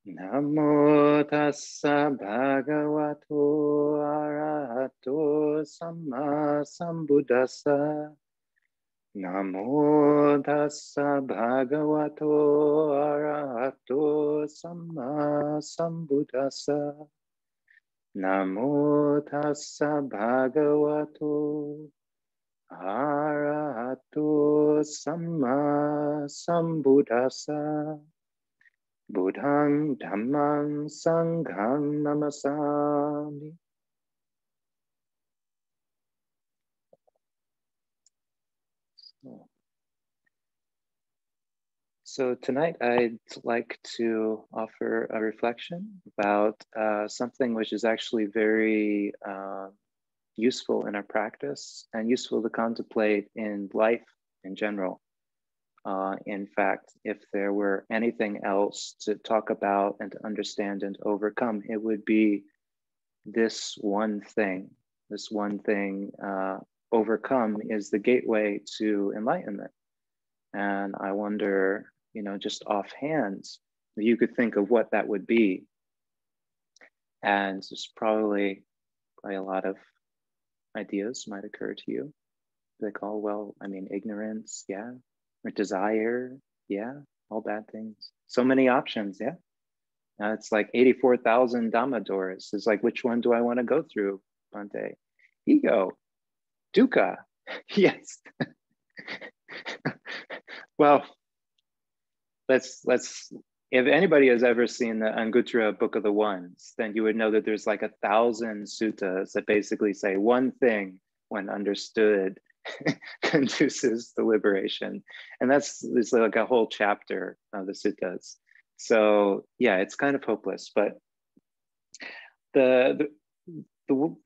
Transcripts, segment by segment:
Namo tassa bhagavato arahato samma sambuddhassa. Namo tassa bhagavato arahato samma sambuddhassa. Namo tassa bhagavato arahato samma sambuddhassa. Buddhang Dhammang Sanghang Namasami. So tonight I'd like to offer a reflection about something which is actually very useful in our practice and useful to contemplate in life in general. In fact, if there were anything else to talk about and to understand and overcome, it would be this one thing. This one thing overcome is the gateway to enlightenment. And I wonder, just offhand, if you could think of what that would be. And there's probably a lot of ideas might occur to you. Like, oh, well, ignorance, yeah. Or desire, yeah. All bad things. So many options, yeah. Now it's like 84,000 Dhamma doors. It's like, which one do I want to go through, Bhante? Ego, dukkha, yes. Well, let's if anybody has ever seen the Anguttara Book of the Ones, then you would know that there's like 1,000 suttas that basically say one thing when understood conduces to liberation. And that's like a whole chapter of the suttas. So yeah, it's kind of hopeless. But the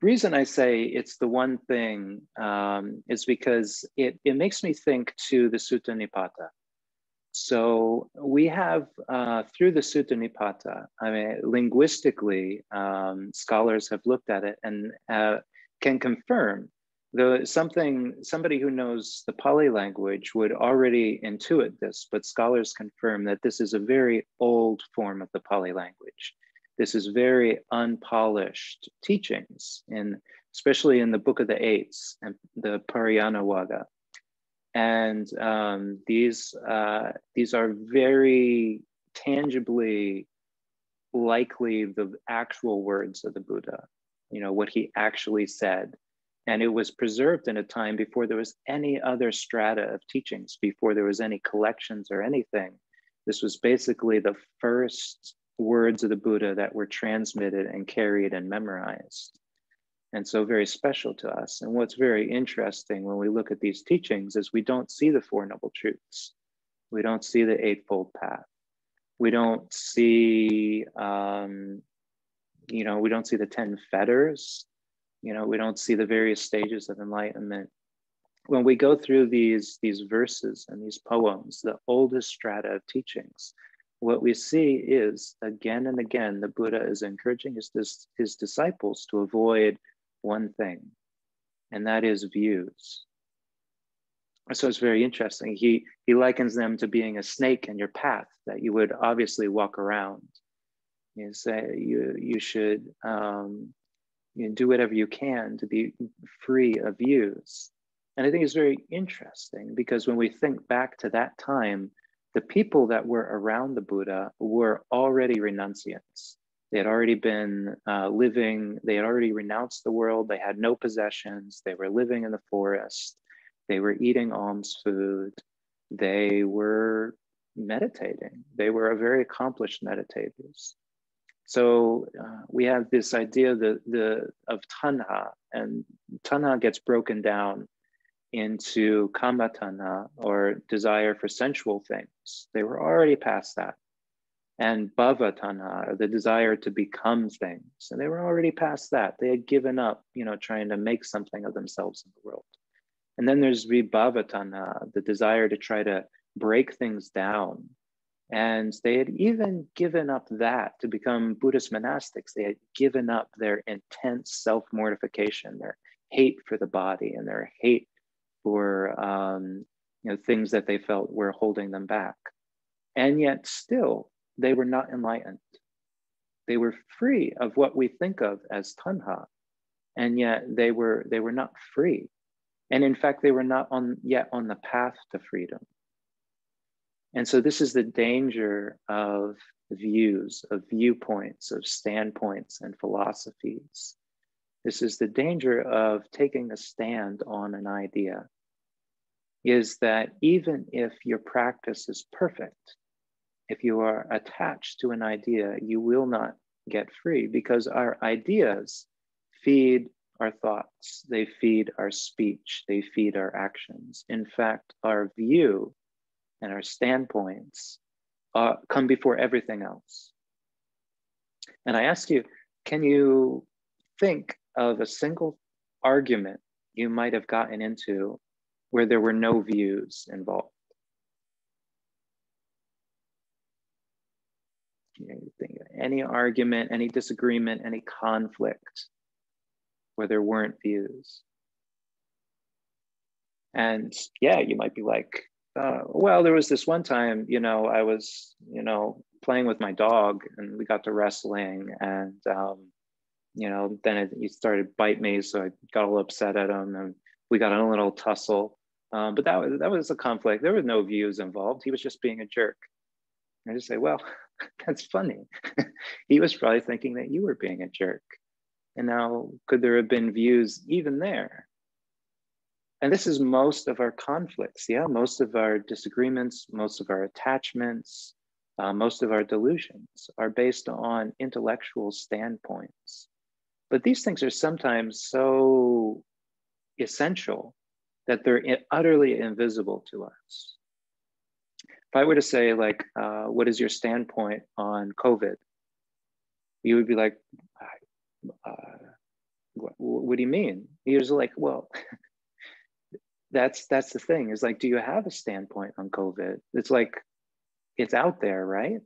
reason I say it's the one thing is because it makes me think to the Sutta Nipata. So we have, through the Sutta Nipata, linguistically, scholars have looked at it and can confirm, though somebody who knows the Pali language would already intuit this, but scholars confirm that this is a very old form of the Pali language. This is very unpolished teachings, especially in the Book of the Eights and the Parayana Wagga. And these are very tangibly likely the actual words of the Buddha, what he actually said. And it was preserved in a time before there was any other strata of teachings, before there was any collections or anything. This was basically the first words of the Buddha that were transmitted and carried and memorized. And so very special to us. And what's very interesting when we look at these teachings is we don't see the Four Noble Truths. We don't see the Eightfold Path. We don't see, we don't see the 10 fetters. We don't see the various stages of enlightenment. When we go through these verses and these poems, the oldest strata of teachings, what we see is again and again, the Buddha is encouraging his disciples to avoid one thing, and that is views. So it's very interesting. He likens them to being a snake in your path that you would obviously walk around. You say you should do whatever you can to be free of views. And I think it's very interesting because when we think back to that time, the people that were around the Buddha were already renunciants. They had already been living, they had already renounced the world, they had no possessions, they were living in the forest, they were eating alms food, they were meditating, they were very accomplished meditators. So we have this idea of tanha, and tanha gets broken down into kama tanha, or desire for sensual things. They were already past that. And bhava tanha, the desire to become things. And they were already past that. They had given up, trying to make something of themselves in the world. And then there's vibhava tanha, the desire to try to break things down. And they had even given up that to become Buddhist monastics. They had given up their intense self-mortification, their hate for the body, and their hate for things that they felt were holding them back. And yet still, they were not enlightened. They were free of what we think of as tanha, and yet they were not free. And in fact, they were not yet on the path to freedom. And so this is the danger of views, of viewpoints, of standpoints and philosophies. This is the danger of taking a stand on an idea, is that even if your practice is perfect, if you are attached to an idea, you will not get free, because our ideas feed our thoughts, they feed our speech, they feed our actions. In fact, our view and our standpoints come before everything else. And I ask you, can you think of a single argument you might have gotten into where there were no views involved? Any argument, any disagreement, any conflict where there weren't views. And yeah, you might be like, well, there was this one time, I was, playing with my dog and we got to wrestling, and, then he started to bite me. So I got a little upset at him and we got in a little tussle. But that was a conflict. There were no views involved. He was just being a jerk. I just say, well, that's funny. He was probably thinking that you were being a jerk. And now, could there have been views even there? And this is most of our conflicts, yeah? Most of our disagreements, most of our attachments, most of our delusions are based on intellectual standpoints. But these things are sometimes so essential that they're utterly invisible to us. If I were to say, like, what is your standpoint on COVID? You would be like, what do you mean? You're just like, well, that's the thing, is like, do you have a standpoint on COVID? It's like, it's out there, right?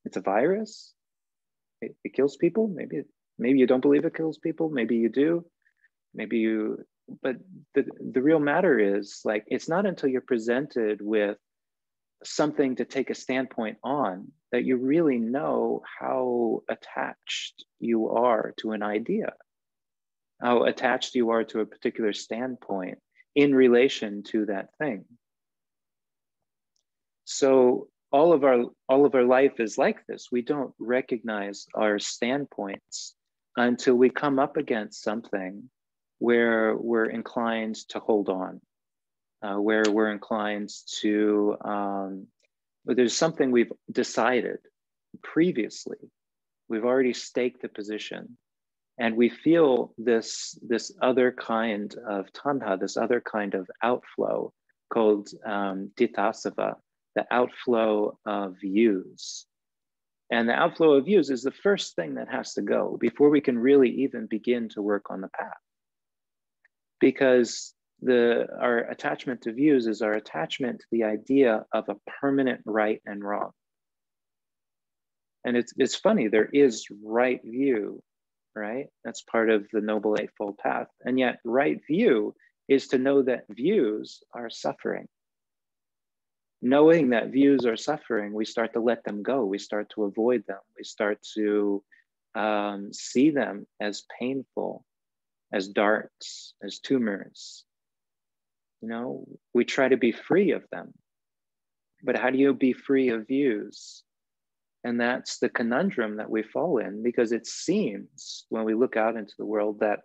It's a virus. It kills people. Maybe you don't believe it kills people. Maybe you do. Maybe you, but the real matter is, like, it's not until you're presented with something to take a standpoint on that you really know how attached you are to an idea, how attached you are to a particular standpoint in relation to that thing. So all of our life is like this. We don't recognize our standpoints until we come up against something where we're inclined to hold on, where we're inclined to, there's something we've decided previously. We've already staked the position, and we feel this other kind of tanha, this other kind of outflow called ditthasava, the outflow of views. And the outflow of views is the first thing that has to go before we can really even begin to work on the path. Because our attachment to views is our attachment to the idea of a permanent right and wrong. And it's funny, there is right view, right? That's part of the Noble Eightfold Path. And yet right view is to know that views are suffering. Knowing that views are suffering, we start to let them go. We start to avoid them. We start to see them as painful, as darts, as tumors. We try to be free of them. But how do you be free of views? And that's the conundrum that we fall in, because it seems when we look out into the world that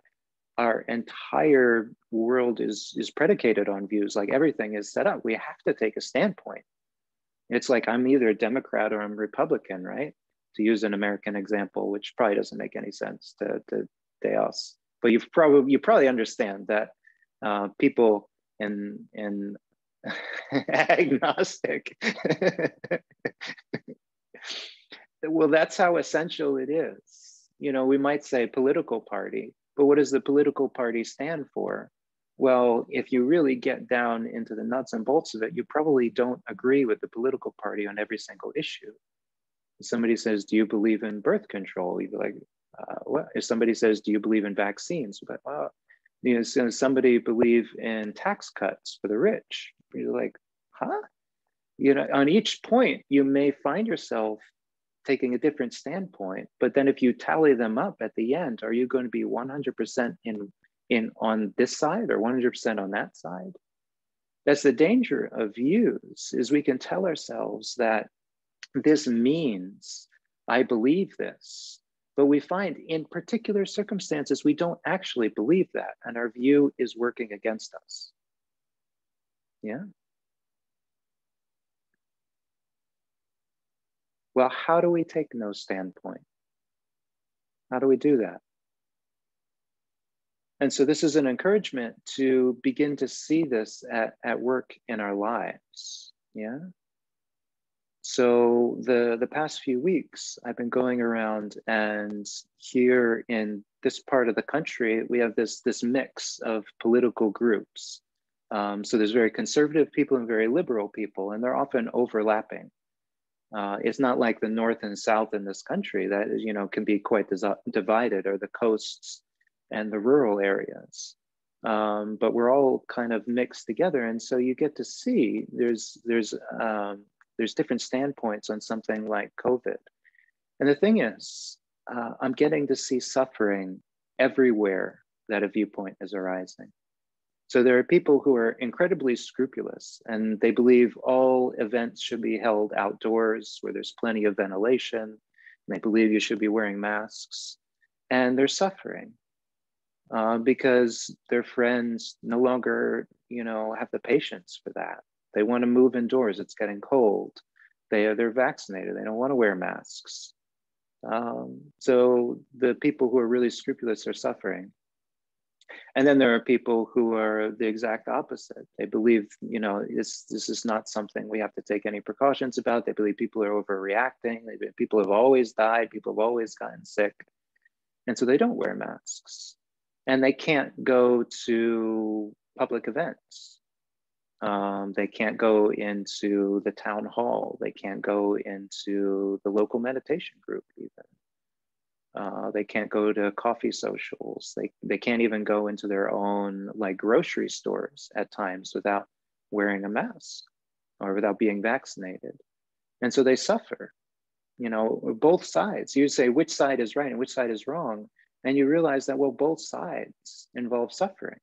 our entire world is predicated on views. Like, everything is set up. We have to take a standpoint. It's like, I'm either a Democrat or I'm Republican, right? To use an American example, which probably doesn't make any sense to us. But you probably understand that people in agnostic, well, that's how essential it is. We might say political party, but what does the political party stand for? Well, if you really get down into the nuts and bolts of it, you probably don't agree with the political party on every single issue. If somebody says, do you believe in birth control? You'd be like, what? If somebody says, do you believe in vaccines? But well, somebody believe in tax cuts for the rich? You're like, huh? On each point, you may find yourself taking a different standpoint. But then if you tally them up at the end, are you going to be 100% in on this side or 100% on that side? That's the danger of views, is we can tell ourselves that this means I believe this, but we find in particular circumstances, we don't actually believe that, and our view is working against us. Yeah. Well, how do we take no standpoint? How do we do that? And so this is an encouragement to begin to see this at work in our lives. Yeah. So the past few weeks, I've been going around, and here in this part of the country, we have this mix of political groups. So there's very conservative people and very liberal people, and they're often overlapping. It's not like the North and South in this country that, you know, can be quite divided, or the coasts and the rural areas. But we're all kind of mixed together. And so you get to see there's different standpoints on something like COVID. And the thing is, I'm getting to see suffering everywhere that a viewpoint is arising. So there are people who are incredibly scrupulous, and they believe all events should be held outdoors where there's plenty of ventilation. And they believe you should be wearing masks, and they're suffering because their friends no longer, you know, have the patience for that. They want to move indoors. It's getting cold. They're vaccinated. They don't want to wear masks. So the people who are really scrupulous are suffering. And then there are people who are the exact opposite. They believe, you know, this is not something we have to take any precautions about. They believe people are overreacting. People have always died. People have always gotten sick. And so they don't wear masks. And they can't go to public events. They can't go into the town hall. They can't go into the local meditation group even. They can't go to coffee socials. They can't even go into their own like grocery stores at times without wearing a mask or without being vaccinated. And so they suffer, you know, both sides. You say which side is right and which side is wrong. And you realize that, well, both sides involve suffering.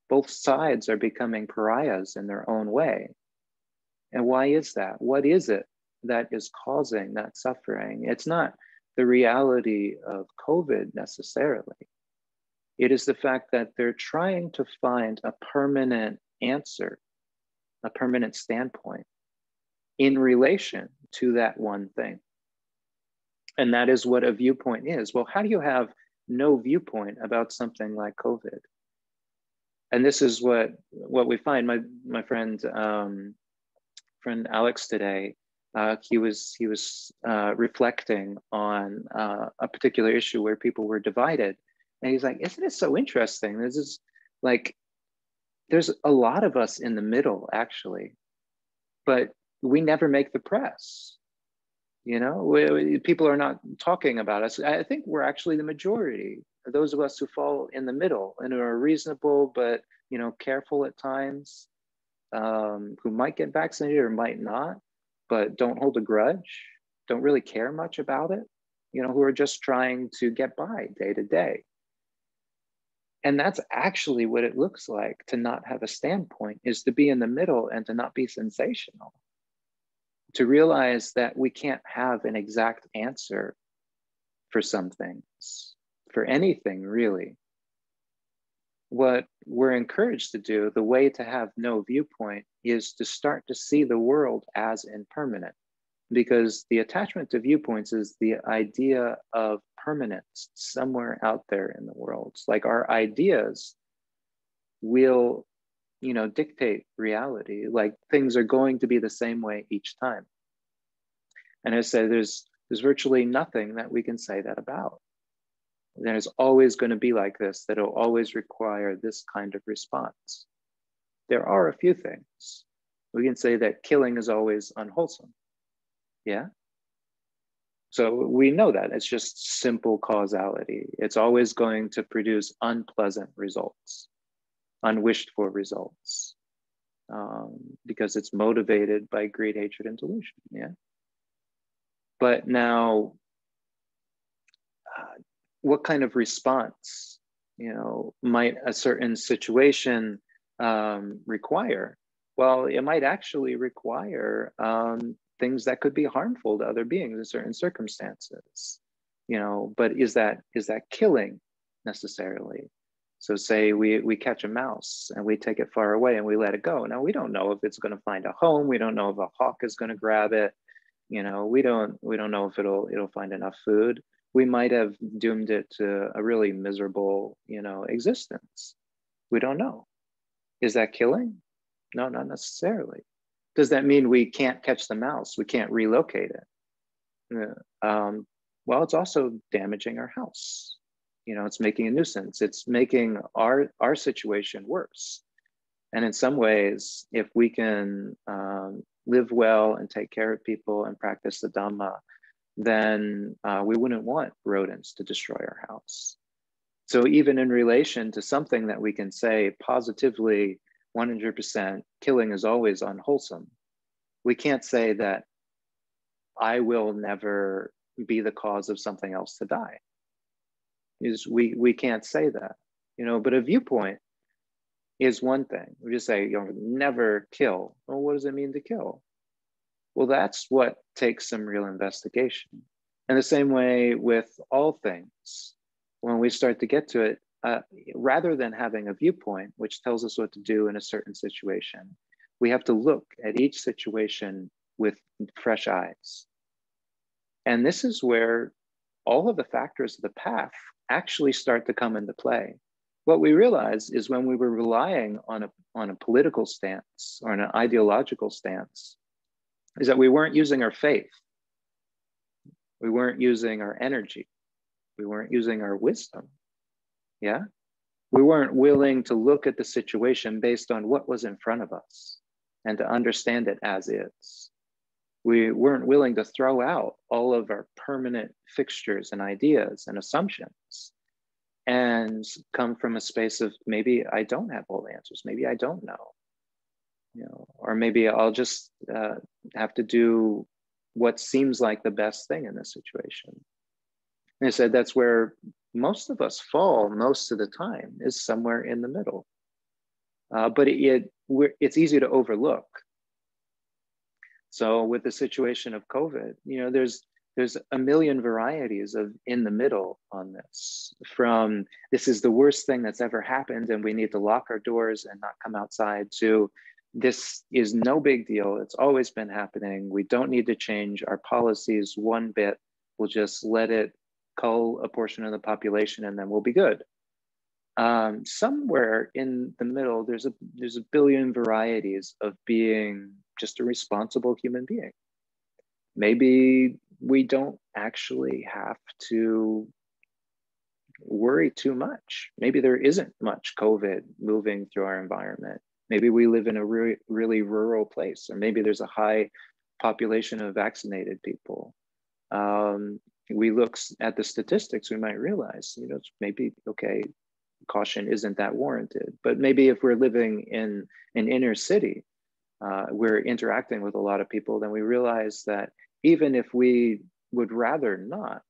Both sides are becoming pariahs in their own way. And why is that? What is it that is causing that suffering? It's not the reality of COVID necessarily. It is the fact that they're trying to find a permanent answer, a permanent standpoint in relation to that one thing. And that is what a viewpoint is. Well, how do you have no viewpoint about something like COVID? And this is what we find. My friend Alex today, he was reflecting on a particular issue where people were divided, and he's like, "Isn't it so interesting? This is like, there's a lot of us in the middle actually, but we never make the press. You know, people are not talking about us. I think we're actually the majority. Those of us who fall in the middle and who are reasonable, but, you know, careful at times, who might get vaccinated or might not, but don't hold a grudge, don't really care much about it, you know, who are just trying to get by day to day. And that's actually what it looks like to not have a standpoint, is to be in the middle and to not be sensational. To realize that we can't have an exact answer for some things, for anything really. What we're encouraged to do, the way to have no viewpoint, is to start to see the world as impermanent, because the attachment to viewpoints is the idea of permanence somewhere out there in the world. It's like our ideas will, you know, dictate reality. Like things are going to be the same way each time. And I say there's virtually nothing that we can say that about. There's always going to be like this, that it'll always require this kind of response. There are a few things. We can say that killing is always unwholesome. Yeah. So we know that it's just simple causality. It's always going to produce unpleasant results, unwished for results, because it's motivated by greed, hatred, and delusion. Yeah. But now, what kind of response, might a certain situation require? Well, it might actually require things that could be harmful to other beings in certain circumstances, but is that killing necessarily? So say we catch a mouse and we take it far away and we let it go. Now we don't know if it's going to find a home. We don't know if a hawk is going to grab it. We don't know if it'll find enough food. We might have doomed it to a really miserable, existence. We don't know. Is that killing? No, not necessarily. Does that mean we can't catch the mouse? We can't relocate it? Well, it's also damaging our house. It's making a nuisance. It's making our situation worse. And in some ways, if we can live well and take care of people and practice the Dhamma, then we wouldn't want rodents to destroy our house. So even in relation to something that we can say positively, 100% killing is always unwholesome, we can't say that I will never be the cause of something else to die. We can't say that, but a viewpoint is one thing. We just say, never kill. Well, what does it mean to kill? Well, that's what takes some real investigation. And the same way with all things, when we start to get to it, rather than having a viewpoint which tells us what to do in a certain situation, we have to look at each situation with fresh eyes. And this is where all of the factors of the path actually start to come into play. What we realize is when we were relying on a political stance or an ideological stance, is that we weren't using our faith. We weren't using our energy. We weren't using our wisdom. Yeah? We weren't willing to look at the situation based on what was in front of us and to understand it as is. We weren't willing to throw out all of our permanent fixtures and ideas and assumptions and come from a space of maybe I don't have all the answers. Maybe I don't know. Or maybe I'll just have to do what seems like the best thing in this situation. And I said that's where most of us fall most of the time, is somewhere in the middle. But it's easy to overlook. So with the situation of COVID, there's a million varieties of in the middle on this, from this is the worst thing that's ever happened and we need to lock our doors and not come outside, to this is no big deal. It's always been happening. We don't need to change our policies one bit. We'll just let it cull a portion of the population and then we'll be good. Somewhere in the middle, there's a billion varieties of being just a responsible human being. Maybe we don't actually have to worry too much. Maybe there isn't much COVID moving through our environment. Maybe we live in a really rural place, or maybe there's a high population of vaccinated people. We look at the statistics, we might realize, it's maybe, okay, caution isn't that warranted. But maybe if we're living in an inner city, we're interacting with a lot of people, then we realize that even if we would rather not,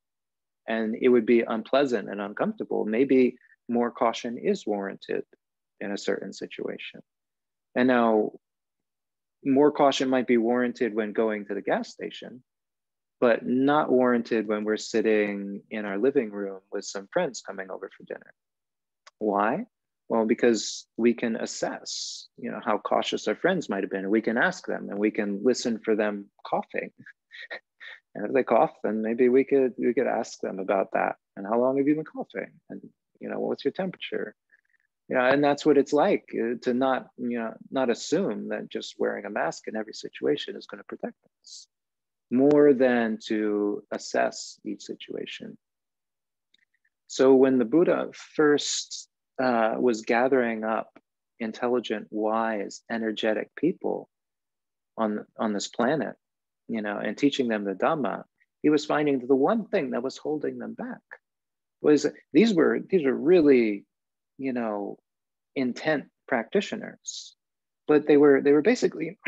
and it would be unpleasant and uncomfortable, maybe more caution is warranted in a certain situation. And now, more caution might be warranted when going to the gas station, but not warranted when we're sitting in our living room with some friends coming over for dinner. Why? Well, because we can assess, how cautious our friends might have been, and we can ask them, and we can listen for them coughing. And if they cough, then maybe we could ask them about that. And how long have you been coughing? And what's your temperature? And that's what it's like to not assume that just wearing a mask in every situation is going to protect us, more than to assess each situation. So when the Buddha first was gathering up intelligent, wise, energetic people on this planet, and teaching them the Dhamma, he was finding that the one thing that was holding them back was these were really, intent practitioners, but they were basically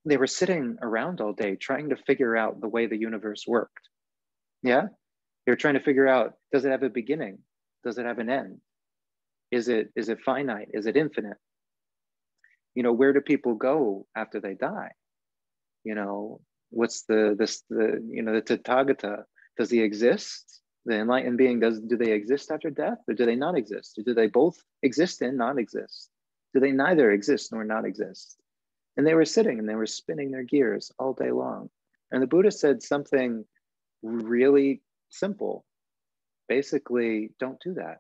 they were sitting around all day trying to figure out the way the universe worked. Yeah, they were trying to figure out, does it have a beginning? Does it have an end? Is it finite? Is it infinite? You know, where do people go after they die? You know, what's the Tathagata? Does he exist? The enlightened being, do they exist after death, or do they not exist? Or do they both exist and not exist? Do they neither exist nor not exist? And they were sitting and they were spinning their gears all day long. And the Buddha said something really simple. Basically, don't do that.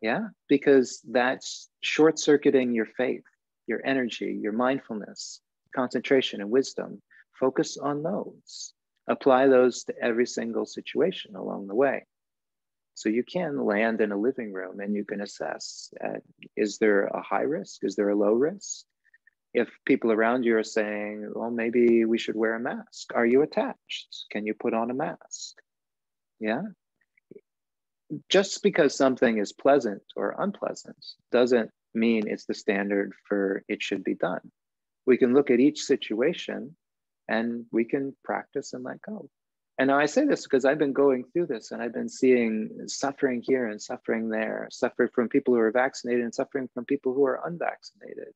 Yeah, because that's short-circuiting your faith, your energy, your mindfulness, concentration, and wisdom. Focus on those. Apply those to every single situation along the way. So you can land in a living room and you can assess, is there a high risk? Is there a low risk? If people around you are saying, well, maybe we should wear a mask. Are you attached? Can you put on a mask? Yeah. Just because something is pleasant or unpleasant doesn't mean it's the standard for it should be done. We can look at each situation and we can practice and let go. And now I say this because I've been going through this and I've been seeing suffering here and suffering there, suffering from people who are vaccinated and suffering from people who are unvaccinated,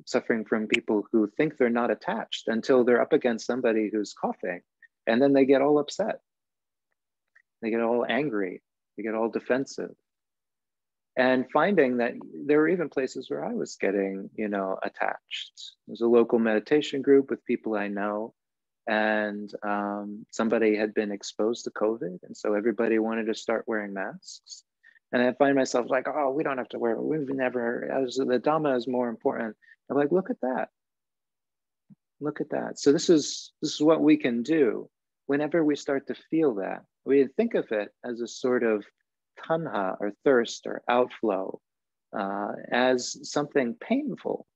suffering from people who think they're not attached until they're up against somebody who's coughing. And then they get all upset. They get all angry. They get all defensive. And finding that there were even places where I was getting, attached. There's a local meditation group with people I know, and somebody had been exposed to COVID, and so everybody wanted to start wearing masks. And I find myself like, oh, we don't have to wear it. We've never, as the Dhamma is more important. I'm like, look at that. Look at that. So this is what we can do whenever we start to feel that. We think of it as a sort of tanha or thirst or outflow, as something painful.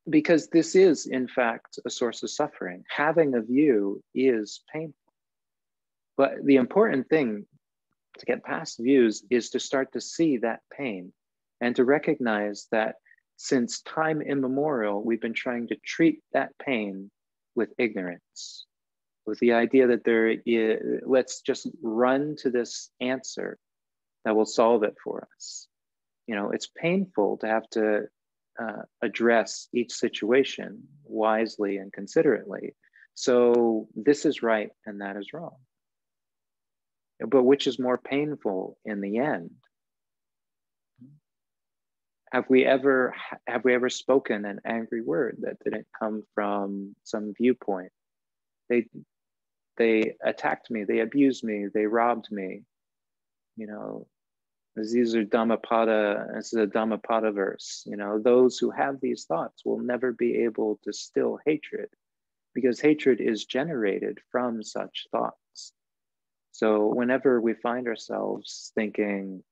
Because this is, in fact, a source of suffering. Having a view is painful. But the important thing to get past views is to start to see that pain and to recognize that since time immemorial, we've been trying to treat that pain with ignorance, with the idea that let's just run to this answer that will solve it for us. It's painful to have to address each situation wisely and considerately. So this is right and that is wrong. But which is more painful in the end? Have we ever spoken an angry word that didn't come from some viewpoint? They attacked me, they abused me, they robbed me. These are Dhammapada, this is a Dhammapada verse. Those who have these thoughts will never be able to still hatred, because hatred is generated from such thoughts. So whenever we find ourselves thinking,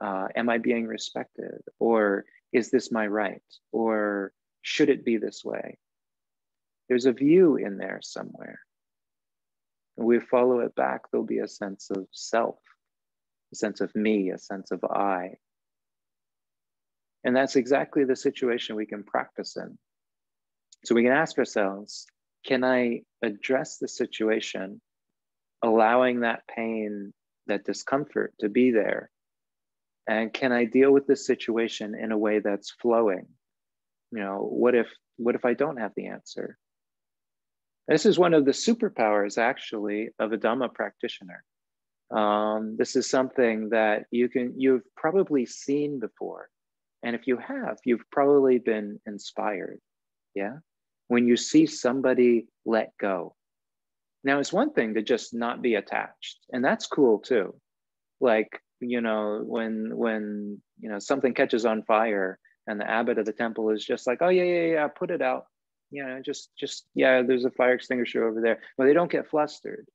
am I being respected? Or is this my right? Or should it be this way? There's a view in there somewhere. When we follow it back, there'll be a sense of self, a sense of me, a sense of I. And that's exactly the situation we can practice in. So we can ask ourselves, can I address the situation, allowing that pain, that discomfort to be there? And can I deal with this situation in a way that's flowing? What if I don't have the answer? This is one of the superpowers, actually, of a Dhamma practitioner. This is something that you've probably seen before. And if you have, you've probably been inspired. Yeah. When you see somebody let go. Now, it's one thing to just not be attached, and that's cool too. Like, when something catches on fire and the abbot of the temple is just like, oh yeah, put it out. There's a fire extinguisher over there. Well, they don't get flustered.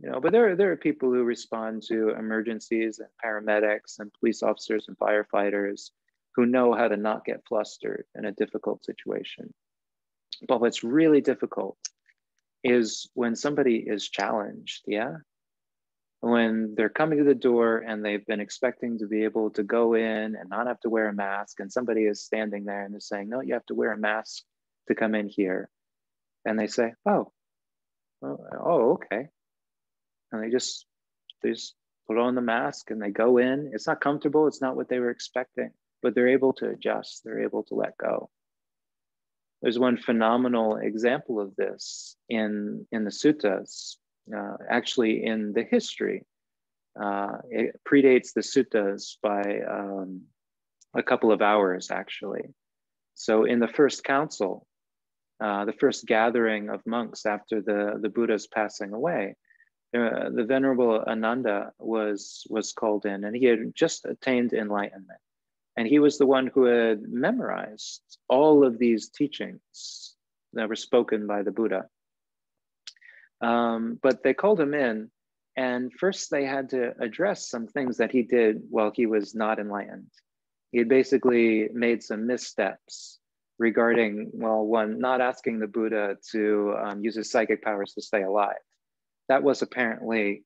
But there are people who respond to emergencies, and paramedics and police officers and firefighters who know how to not get flustered in a difficult situation. But what's really difficult is when somebody is challenged, yeah? when they're coming to the door and they've been expecting to be able to go in and not have to wear a mask, and somebody is standing there and they're saying, no, you have to wear a mask to come in here. And they say, oh, okay. And they just put on the mask and they go in. It's not comfortable. It's not what they were expecting, but they're able to adjust. They're able to let go. There's one phenomenal example of this in the suttas, actually in the history. It predates the suttas by a couple of hours, actually. So in the first council, the first gathering of monks after the Buddha's passing away, the Venerable Ananda was called in, and he had just attained enlightenment. And he was the one who had memorized all of these teachings that were spoken by the Buddha. But they called him in, and first they had to address some things that he did while he was not enlightened. He had basically made some missteps regarding, well, one, not asking the Buddha to use his psychic powers to stay alive. That was apparently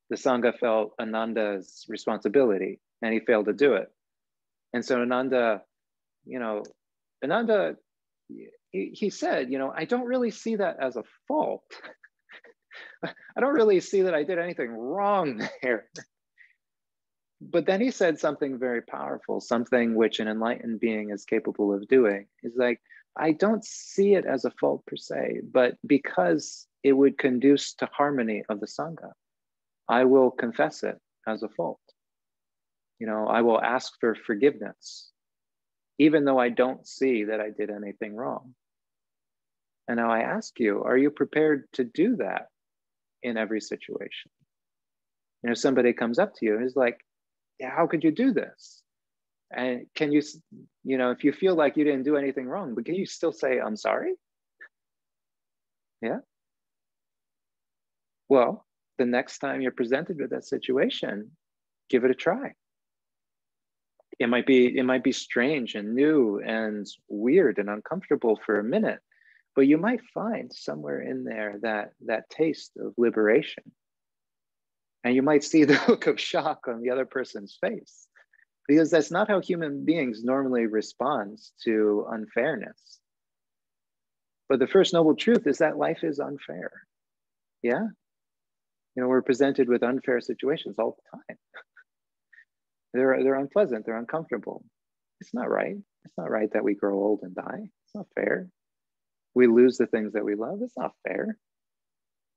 the Sangha felt Ananda's responsibility, and he failed to do it. And so Ananda, he said, I don't really see that as a fault. I don't really see that I did anything wrong there. But then he said something very powerful, something which an enlightened being is capable of doing. Is like, I don't see it as a fault per se, but because it would conduce to harmony of the Sangha, I will confess it as a fault. I will ask for forgiveness, even though I don't see that I did anything wrong. And now I ask you, are you prepared to do that in every situation? Somebody comes up to you and is like, yeah, how could you do this? And can you, if you feel like you didn't do anything wrong, but can you still say, I'm sorry? Yeah. Well, the next time you're presented with that situation, give it a try. It might be strange and new and weird and uncomfortable for a minute, but you might find somewhere in there that taste of liberation. And you might see the look of shock on the other person's face, because that's not how human beings normally respond to unfairness. But the first noble truth is that life is unfair. Yeah. We're presented with unfair situations all the time. They're unpleasant, they're uncomfortable. It's not right. It's not right that we grow old and die. It's not fair. We lose the things that we love. It's not fair.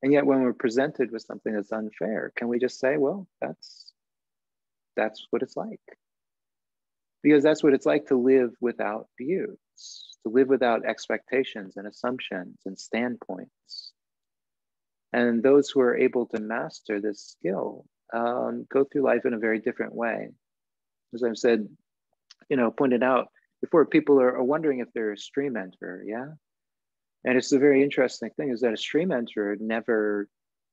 And yet when we're presented with something that's unfair, can we just say, well, that's what it's like? Because that's what it's like to live without views, to live without expectations and assumptions and standpoints. And those who are able to master this skill go through life in a very different way. As I've said, pointed out before, people are wondering if they're a stream enterer, yeah? And it's a very interesting thing is that a stream enterer never,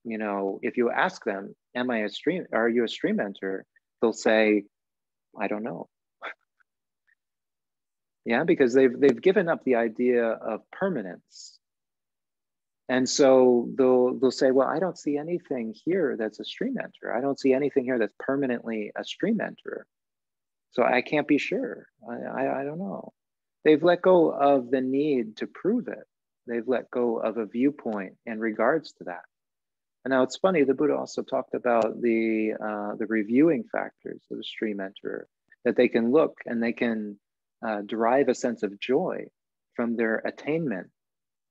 if you ask them, are you a stream enterer? They'll say, I don't know. Yeah, because they've given up the idea of permanence. And so they'll say, well, I don't see anything here that's a stream enterer. I don't see anything here that's permanently a stream enterer. So I can't be sure. I don't know. They've let go of the need to prove it. They've let go of a viewpoint in regards to that. And now it's funny, the Buddha also talked about the reviewing factors of a stream enterer, that they can look and they can derive a sense of joy from their attainment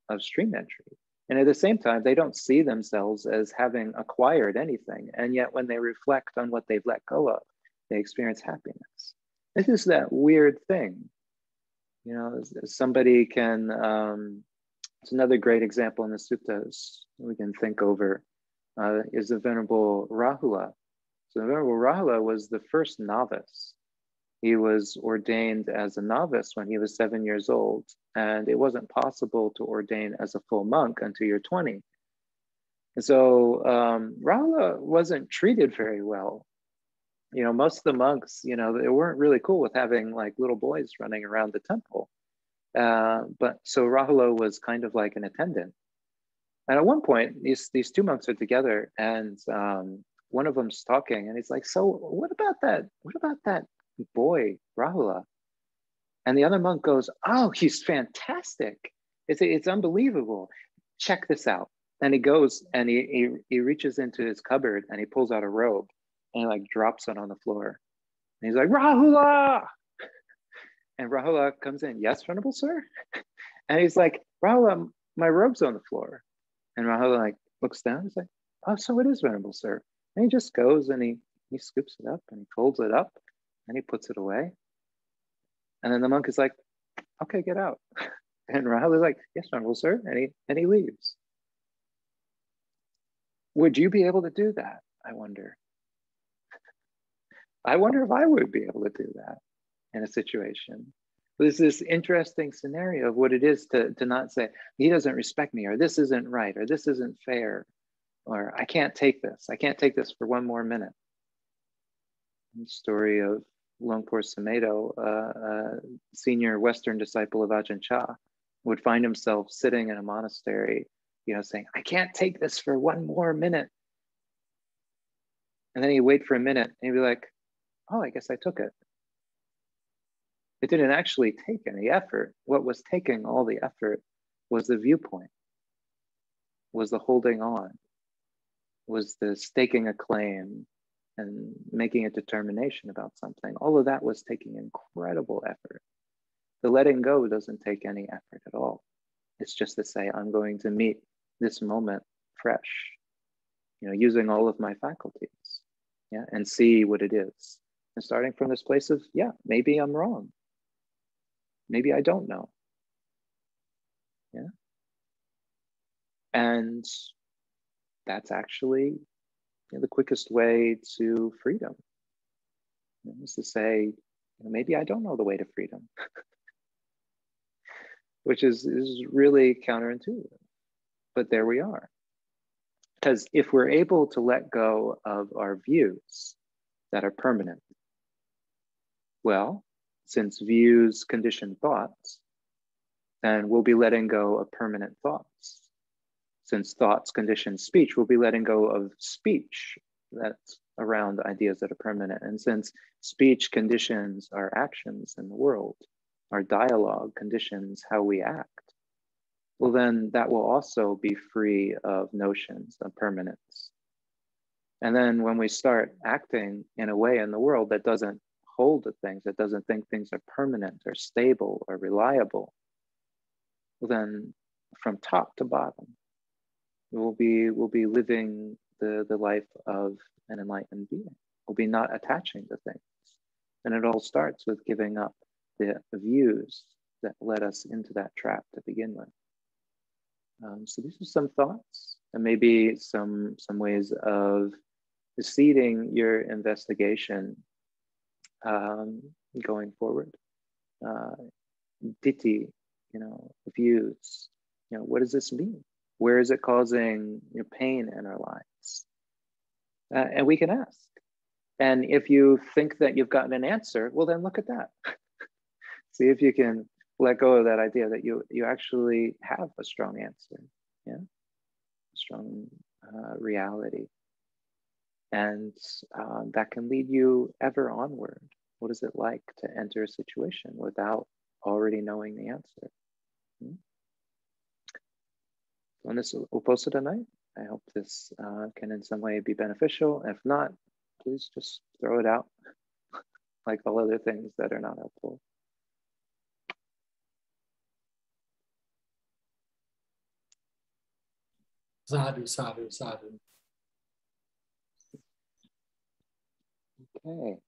of stream entry. And at the same time, they don't see themselves as having acquired anything. And yet when they reflect on what they've let go of, they experience happiness. This is that weird thing. Somebody can, it's another great example in the suttas we can think over, is the Venerable Rahula. So the Venerable Rahula was the first novice. He was ordained as a novice when he was 7 years old, and it wasn't possible to ordain as a full monk until you're 20. And so Rahula wasn't treated very well. Most of the monks, they weren't really cool with having like little boys running around the temple. But so Rahula was kind of like an attendant. And at one point, these two monks are together, and one of them's talking, and he's like, so what about that boy, Rahula? And the other monk goes, oh, he's fantastic. It's unbelievable. Check this out. And he goes and he reaches into his cupboard and he pulls out a robe and he like drops it on the floor. And he's like, Rahula! And Rahula comes in, yes, Venerable Sir? And he's like, Rahula, my robe's on the floor. And Rahula like looks down, he's like, oh, so it is, Venerable Sir. And he just goes and he scoops it up and he folds it up and he puts it away. And then the monk is like, okay, get out. And Rahula is like, yes, Venerable Sir. And he leaves. Would you be able to do that? I wonder. I wonder if I would be able to do that in a situation. There's this interesting scenario of what it is to not say, he doesn't respect me, or this isn't right, or this isn't fair, or I can't take this. I can't take this for one more minute. The story of Longpur Samedo, a senior Western disciple of Ajahn Chah, would find himself sitting in a monastery, saying, I can't take this for one more minute. And then he'd wait for a minute and he'd be like, oh, I guess I took it. It didn't actually take any effort. What was taking all the effort was the viewpoint, was the holding on, was the staking a claim and making a determination about something. All of that was taking incredible effort. The letting go doesn't take any effort at all. It's just to say, I'm going to meet this moment fresh, using all of my faculties, and see what it is. And starting from this place of, maybe I'm wrong. Maybe I don't know. And that's actually the quickest way to freedom. Is to say, maybe I don't know the way to freedom, which is really counterintuitive. But there we are. Because if we're able to let go of our views that are permanent, well, since views condition thoughts, then we'll be letting go of permanent thoughts. Since thoughts condition speech, we'll be letting go of speech that's around ideas that are permanent. And since speech conditions our actions in the world, our dialogue conditions how we act, well, then that will also be free of notions of permanence. And then when we start acting in a way in the world that doesn't hold to things, that doesn't think things are permanent or stable or reliable, well, then from top to bottom, we'll be living the life of an enlightened being. We'll be not attaching to things. And it all starts with giving up the views that led us into that trap to begin with. So these are some thoughts and maybe some ways of seeding your investigation going forward. Ditthi, views, what does this mean? Where is it causing pain in our lives? And we can ask. And if you think that you've gotten an answer, well, then look at that. See if you can let go of that idea that you actually have a strong answer, a strong reality. And that can lead you ever onward. What is it like to enter a situation without already knowing the answer? On this Uposatha night, I hope this can in some way be beneficial. If not, please just throw it out like all other things that are not helpful. Sadhu, sadhu, sadhu. Okay.